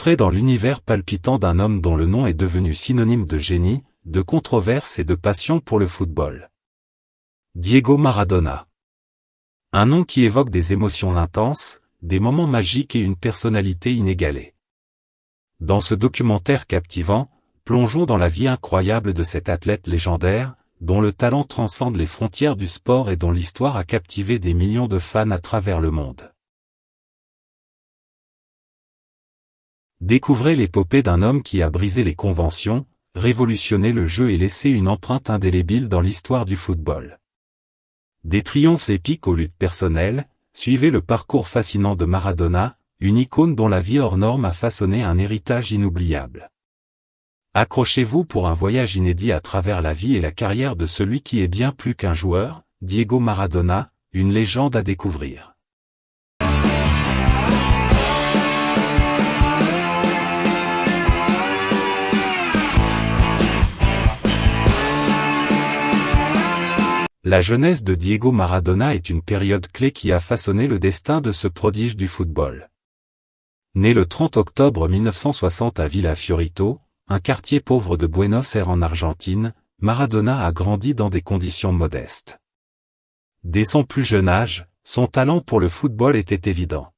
Entrez dans l'univers palpitant d'un homme dont le nom est devenu synonyme de génie, de controverse et de passion pour le football. Diego Maradona. Un nom qui évoque des émotions intenses, des moments magiques et une personnalité inégalée. Dans ce documentaire captivant, plongeons dans la vie incroyable de cet athlète légendaire, dont le talent transcende les frontières du sport et dont l'histoire a captivé des millions de fans à travers le monde. Découvrez l'épopée d'un homme qui a brisé les conventions, révolutionné le jeu et laissé une empreinte indélébile dans l'histoire du football. Des triomphes épiques aux luttes personnelles, suivez le parcours fascinant de Maradona, une icône dont la vie hors norme a façonné un héritage inoubliable. Accrochez-vous pour un voyage inédit à travers la vie et la carrière de celui qui est bien plus qu'un joueur, Diego Maradona, une légende à découvrir. La jeunesse de Diego Maradona est une période clé qui a façonné le destin de ce prodige du football. Né le 30 octobre 1960 à Villa Fiorito, un quartier pauvre de Buenos Aires en Argentine, Maradona a grandi dans des conditions modestes. Dès son plus jeune âge, son talent pour le football était évident.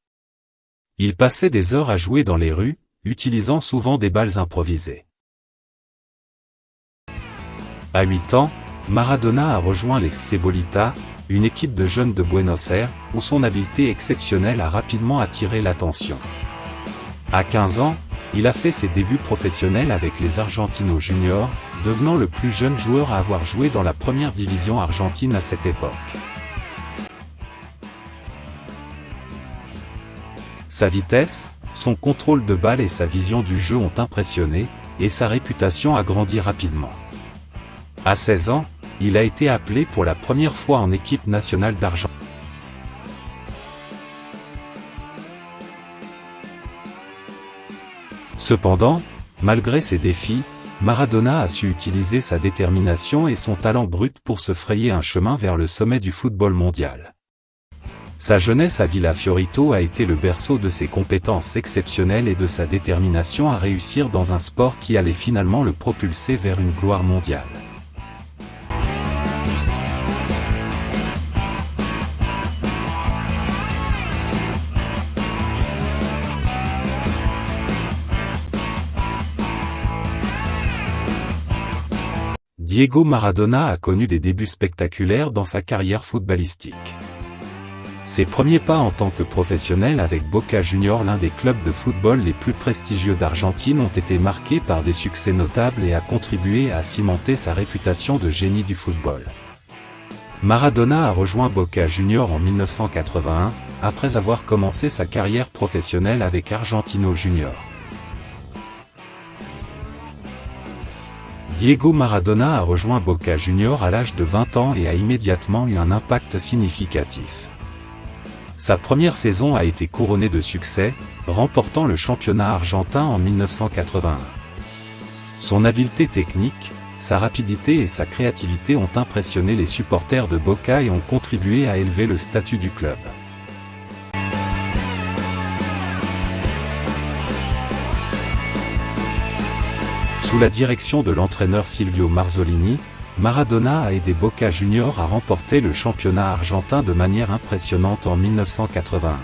Il passait des heures à jouer dans les rues, utilisant souvent des balles improvisées. À 8 ans, Maradona a rejoint les Cebolita, une équipe de jeunes de Buenos Aires, où son habileté exceptionnelle a rapidement attiré l'attention. À 15 ans, il a fait ses débuts professionnels avec les Argentinos Juniors, devenant le plus jeune joueur à avoir joué dans la première division argentine à cette époque. Sa vitesse, son contrôle de balle et sa vision du jeu ont impressionné, et sa réputation a grandi rapidement. À 16 ans, il a été appelé pour la première fois en équipe nationale d'Argentine. Cependant, malgré ces défis, Maradona a su utiliser sa détermination et son talent brut pour se frayer un chemin vers le sommet du football mondial. Sa jeunesse à Villa Fiorito a été le berceau de ses compétences exceptionnelles et de sa détermination à réussir dans un sport qui allait finalement le propulser vers une gloire mondiale. Diego Maradona a connu des débuts spectaculaires dans sa carrière footballistique. Ses premiers pas en tant que professionnel avec Boca Juniors, l'un des clubs de football les plus prestigieux d'Argentine, ont été marqués par des succès notables et a contribué à cimenter sa réputation de génie du football. Maradona a rejoint Boca Juniors en 1981, après avoir commencé sa carrière professionnelle avec Argentinos Juniors. Diego Maradona a rejoint Boca Juniors à l'âge de 20 ans et a immédiatement eu un impact significatif. Sa première saison a été couronnée de succès, remportant le championnat argentin en 1981. Son habileté technique, sa rapidité et sa créativité ont impressionné les supporters de Boca et ont contribué à élever le statut du club. Sous la direction de l'entraîneur Silvio Marzolini, Maradona a aidé Boca Juniors à remporter le championnat argentin de manière impressionnante en 1981.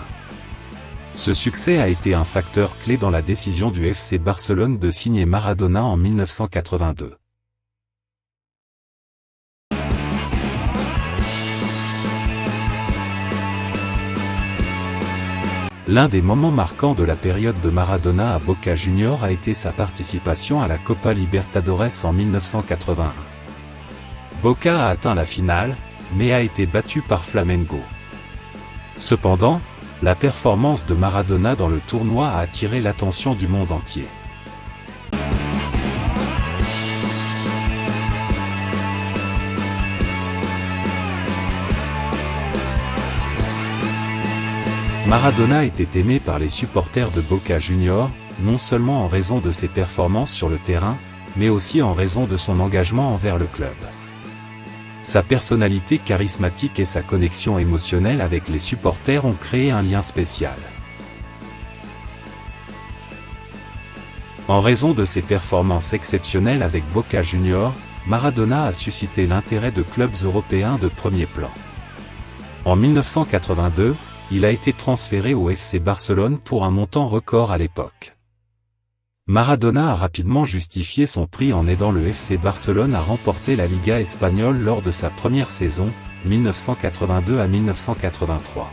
Ce succès a été un facteur clé dans la décision du FC Barcelone de signer Maradona en 1982. L'un des moments marquants de la période de Maradona à Boca Juniors a été sa participation à la Copa Libertadores en 1981. Boca a atteint la finale, mais a été battu par Flamengo. Cependant, la performance de Maradona dans le tournoi a attiré l'attention du monde entier. Maradona était aimé par les supporters de Boca Juniors, non seulement en raison de ses performances sur le terrain, mais aussi en raison de son engagement envers le club. Sa personnalité charismatique et sa connexion émotionnelle avec les supporters ont créé un lien spécial. En raison de ses performances exceptionnelles avec Boca Juniors, Maradona a suscité l'intérêt de clubs européens de premier plan. En 1982, il a été transféré au FC Barcelone pour un montant record à l'époque. Maradona a rapidement justifié son prix en aidant le FC Barcelone à remporter la Liga espagnole lors de sa première saison, 1982 à 1983.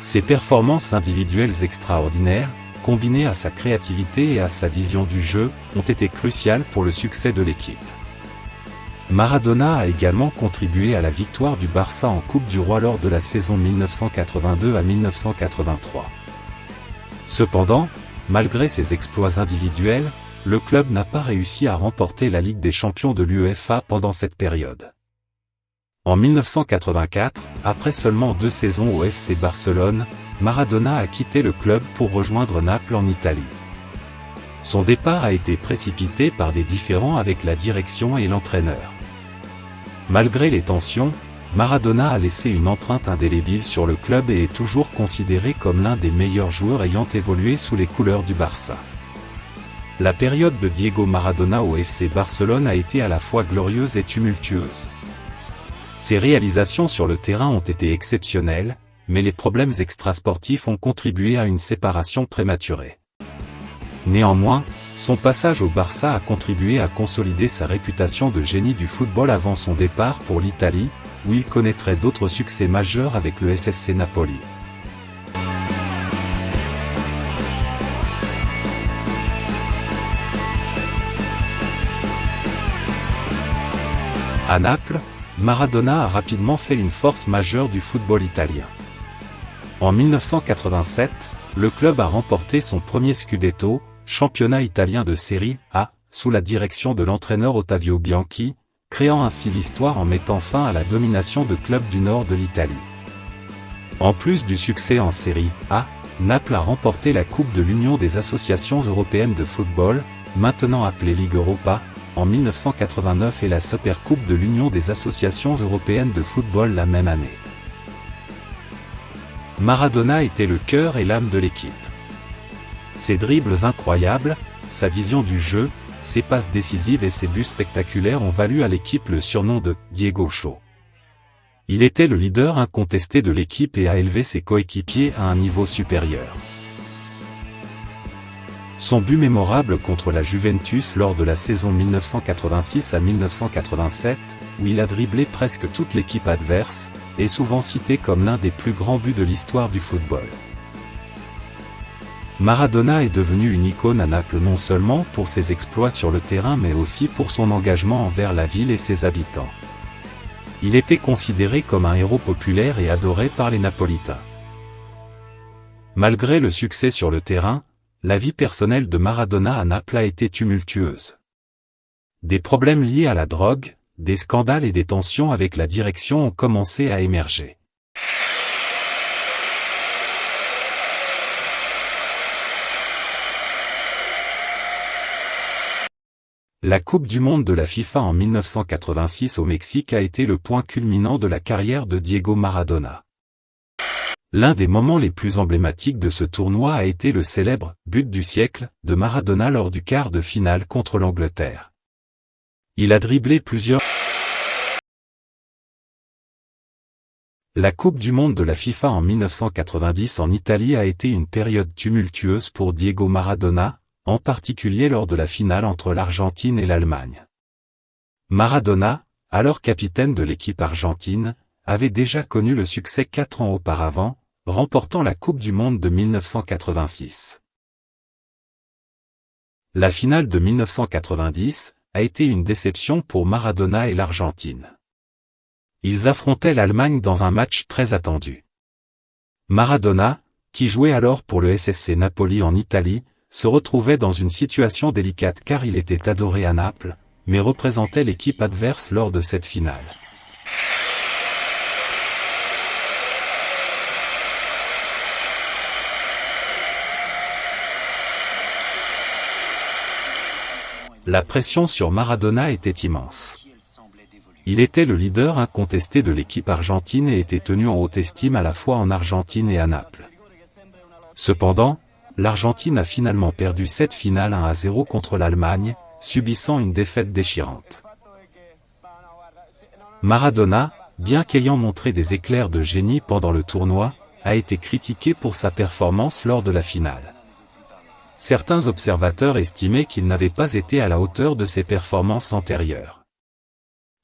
Ses performances individuelles extraordinaires, combinées à sa créativité et à sa vision du jeu, ont été cruciales pour le succès de l'équipe. Maradona a également contribué à la victoire du Barça en Coupe du Roi lors de la saison 1982 à 1983. Cependant, malgré ses exploits individuels, le club n'a pas réussi à remporter la Ligue des champions de l'UEFA pendant cette période. En 1984, après seulement 2 saisons au FC Barcelone, Maradona a quitté le club pour rejoindre Naples en Italie. Son départ a été précipité par des différends avec la direction et l'entraîneur. Malgré les tensions, Maradona a laissé une empreinte indélébile sur le club et est toujours considéré comme l'un des meilleurs joueurs ayant évolué sous les couleurs du Barça. La période de Diego Maradona au FC Barcelone a été à la fois glorieuse et tumultueuse. Ses réalisations sur le terrain ont été exceptionnelles, mais les problèmes extrasportifs ont contribué à une séparation prématurée. Néanmoins, son passage au Barça a contribué à consolider sa réputation de génie du football avant son départ pour l'Italie, où il connaîtrait d'autres succès majeurs avec le SSC Napoli. À Naples, Maradona a rapidement fait une force majeure du football italien. En 1987, le club a remporté son premier Scudetto, championnat italien de Série A, sous la direction de l'entraîneur Ottavio Bianchi, créant ainsi l'histoire en mettant fin à la domination de clubs du nord de l'Italie. En plus du succès en Série A, Naples a remporté la Coupe de l'Union des associations européennes de football, maintenant appelée Ligue Europa, en 1989 et la Supercoupe de l'Union des associations européennes de football la même année. Maradona était le cœur et l'âme de l'équipe. Ses dribbles incroyables, sa vision du jeu, ses passes décisives et ses buts spectaculaires ont valu à l'équipe le surnom de « Diego Show ». Il était le leader incontesté de l'équipe et a élevé ses coéquipiers à un niveau supérieur. Son but mémorable contre la Juventus lors de la saison 1986 à 1987, où il a dribblé presque toute l'équipe adverse, est souvent cité comme l'un des plus grands buts de l'histoire du football. Maradona est devenu une icône à Naples non seulement pour ses exploits sur le terrain mais aussi pour son engagement envers la ville et ses habitants. Il était considéré comme un héros populaire et adoré par les Napolitains. Malgré le succès sur le terrain, la vie personnelle de Maradona à Naples a été tumultueuse. Des problèmes liés à la drogue, des scandales et des tensions avec la direction ont commencé à émerger. La Coupe du monde de la FIFA en 1986 au Mexique a été le point culminant de la carrière de Diego Maradona. L'un des moments les plus emblématiques de ce tournoi a été le célèbre « but du siècle » de Maradona lors du quart de finale contre l'Angleterre. Il a dribblé plusieurs... La Coupe du monde de la FIFA en 1990 en Italie a été une période tumultueuse pour Diego Maradona, en particulier lors de la finale entre l'Argentine et l'Allemagne. Maradona, alors capitaine de l'équipe argentine, avait déjà connu le succès 4 ans auparavant, remportant la Coupe du monde de 1986. La finale de 1990 a été une déception pour Maradona et l'Argentine. Ils affrontaient l'Allemagne dans un match très attendu. Maradona, qui jouait alors pour le SSC Napoli en Italie, se retrouvait dans une situation délicate car il était adoré à Naples, mais représentait l'équipe adverse lors de cette finale. La pression sur Maradona était immense. Il était le leader incontesté de l'équipe argentine et était tenu en haute estime à la fois en Argentine et à Naples. Cependant, l'Argentine a finalement perdu cette finale 1-0 contre l'Allemagne, subissant une défaite déchirante. Maradona, bien qu'ayant montré des éclairs de génie pendant le tournoi, a été critiqué pour sa performance lors de la finale. Certains observateurs estimaient qu'il n'avait pas été à la hauteur de ses performances antérieures.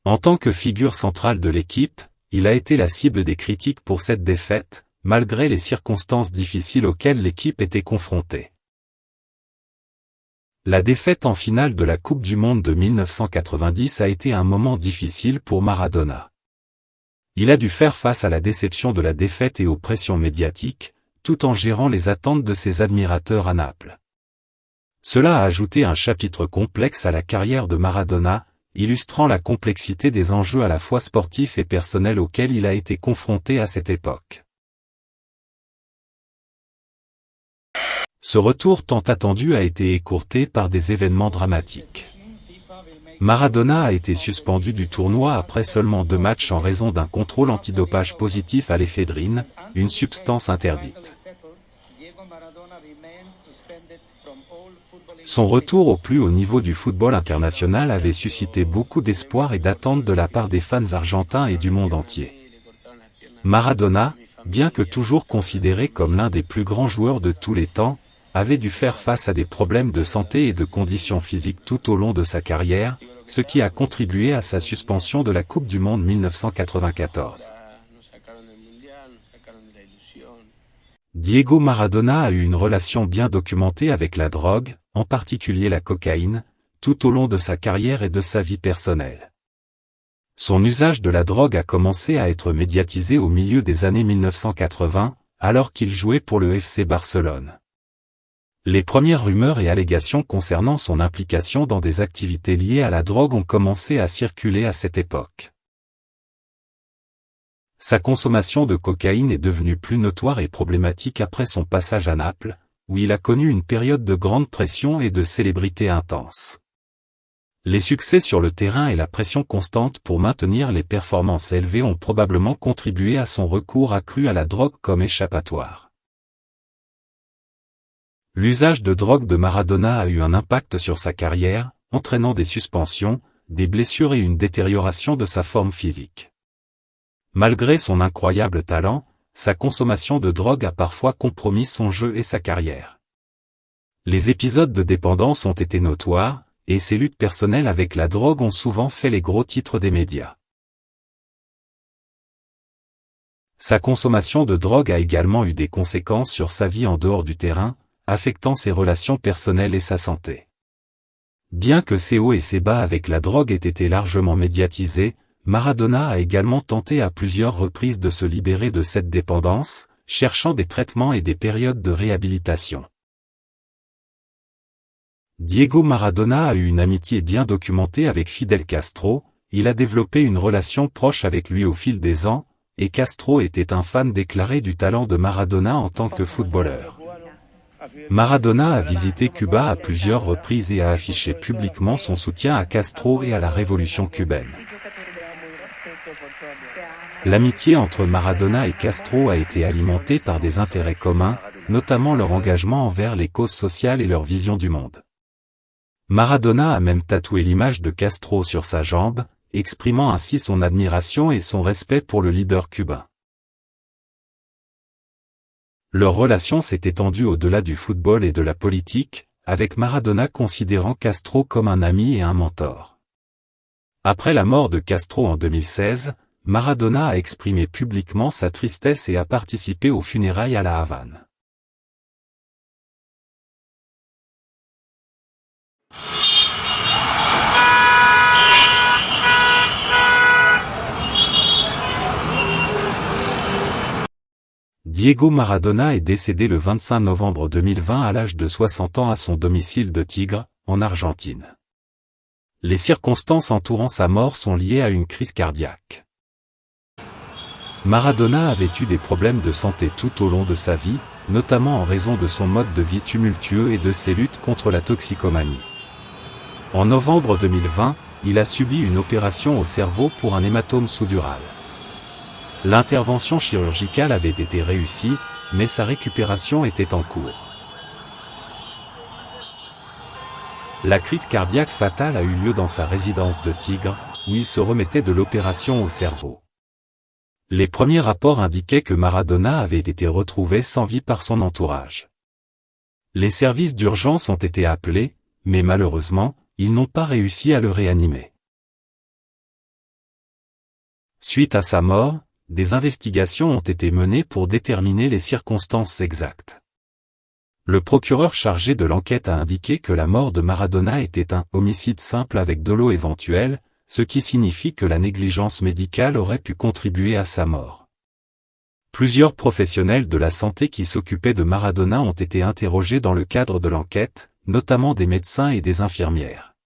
En tant que figure centrale de l'équipe, il a été la cible des critiques pour cette défaite, malgré les circonstances difficiles auxquelles l'équipe était confrontée. La défaite en finale de la Coupe du Monde de 1990 a été un moment difficile pour Maradona. Il a dû faire face à la déception de la défaite et aux pressions médiatiques, tout en gérant les attentes de ses admirateurs à Naples. Cela a ajouté un chapitre complexe à la carrière de Maradona, illustrant la complexité des enjeux à la fois sportifs et personnels auxquels il a été confronté à cette époque. Ce retour tant attendu a été écourté par des événements dramatiques. Maradona a été suspendu du tournoi après seulement 2 matchs en raison d'un contrôle antidopage positif à l'éphédrine, une substance interdite. Son retour au plus haut niveau du football international avait suscité beaucoup d'espoir et d'attentes de la part des fans argentins et du monde entier. Maradona, bien que toujours considéré comme l'un des plus grands joueurs de tous les temps, avait dû faire face à des problèmes de santé et de conditions physiques tout au long de sa carrière, ce qui a contribué à sa suspension de la Coupe du Monde 1994. Diego Maradona a eu une relation bien documentée avec la drogue, en particulier la cocaïne, tout au long de sa carrière et de sa vie personnelle. Son usage de la drogue a commencé à être médiatisé au milieu des années 1980, alors qu'il jouait pour le FC Barcelone. Les premières rumeurs et allégations concernant son implication dans des activités liées à la drogue ont commencé à circuler à cette époque. Sa consommation de cocaïne est devenue plus notoire et problématique après son passage à Naples, où il a connu une période de grande pression et de célébrité intense. Les succès sur le terrain et la pression constante pour maintenir les performances élevées ont probablement contribué à son recours accru à la drogue comme échappatoire. L'usage de drogue de Maradona a eu un impact sur sa carrière, entraînant des suspensions, des blessures et une détérioration de sa forme physique. Malgré son incroyable talent, sa consommation de drogue a parfois compromis son jeu et sa carrière. Les épisodes de dépendance ont été notoires, et ses luttes personnelles avec la drogue ont souvent fait les gros titres des médias. Sa consommation de drogue a également eu des conséquences sur sa vie en dehors du terrain, affectant ses relations personnelles et sa santé. Bien que ses hauts et ses bas avec la drogue aient été largement médiatisés, Maradona a également tenté à plusieurs reprises de se libérer de cette dépendance, cherchant des traitements et des périodes de réhabilitation. Diego Maradona a eu une amitié bien documentée avec Fidel Castro, il a développé une relation proche avec lui au fil des ans, et Castro était un fan déclaré du talent de Maradona en tant que footballeur. Maradona a visité Cuba à plusieurs reprises et a affiché publiquement son soutien à Castro et à la révolution cubaine. L'amitié entre Maradona et Castro a été alimentée par des intérêts communs, notamment leur engagement envers les causes sociales et leur vision du monde. Maradona a même tatoué l'image de Castro sur sa jambe, exprimant ainsi son admiration et son respect pour le leader cubain. Leur relation s'est étendue au-delà du football et de la politique, avec Maradona considérant Castro comme un ami et un mentor. Après la mort de Castro en 2016, Maradona a exprimé publiquement sa tristesse et a participé aux funérailles à La Havane. Diego Maradona est décédé le 25 novembre 2020 à l'âge de 60 ans à son domicile de Tigre, en Argentine. Les circonstances entourant sa mort sont liées à une crise cardiaque. Maradona avait eu des problèmes de santé tout au long de sa vie, notamment en raison de son mode de vie tumultueux et de ses luttes contre la toxicomanie. En novembre 2020, il a subi une opération au cerveau pour un hématome sous-dural. L'intervention chirurgicale avait été réussie, mais sa récupération était en cours. La crise cardiaque fatale a eu lieu dans sa résidence de Tigre, où il se remettait de l'opération au cerveau. Les premiers rapports indiquaient que Maradona avait été retrouvé sans vie par son entourage. Les services d'urgence ont été appelés, mais malheureusement, ils n'ont pas réussi à le réanimer. Suite à sa mort, des investigations ont été menées pour déterminer les circonstances exactes. Le procureur chargé de l'enquête a indiqué que la mort de Maradona était un homicide simple avec dolo éventuel, ce qui signifie que la négligence médicale aurait pu contribuer à sa mort. Plusieurs professionnels de la santé qui s'occupaient de Maradona ont été interrogés dans le cadre de l'enquête, notamment des médecins et des infirmières.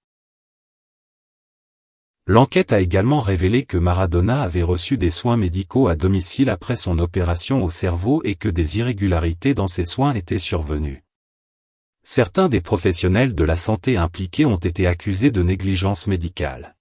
L'enquête a également révélé que Maradona avait reçu des soins médicaux à domicile après son opération au cerveau et que des irrégularités dans ses soins étaient survenues. Certains des professionnels de la santé impliqués ont été accusés de négligence médicale.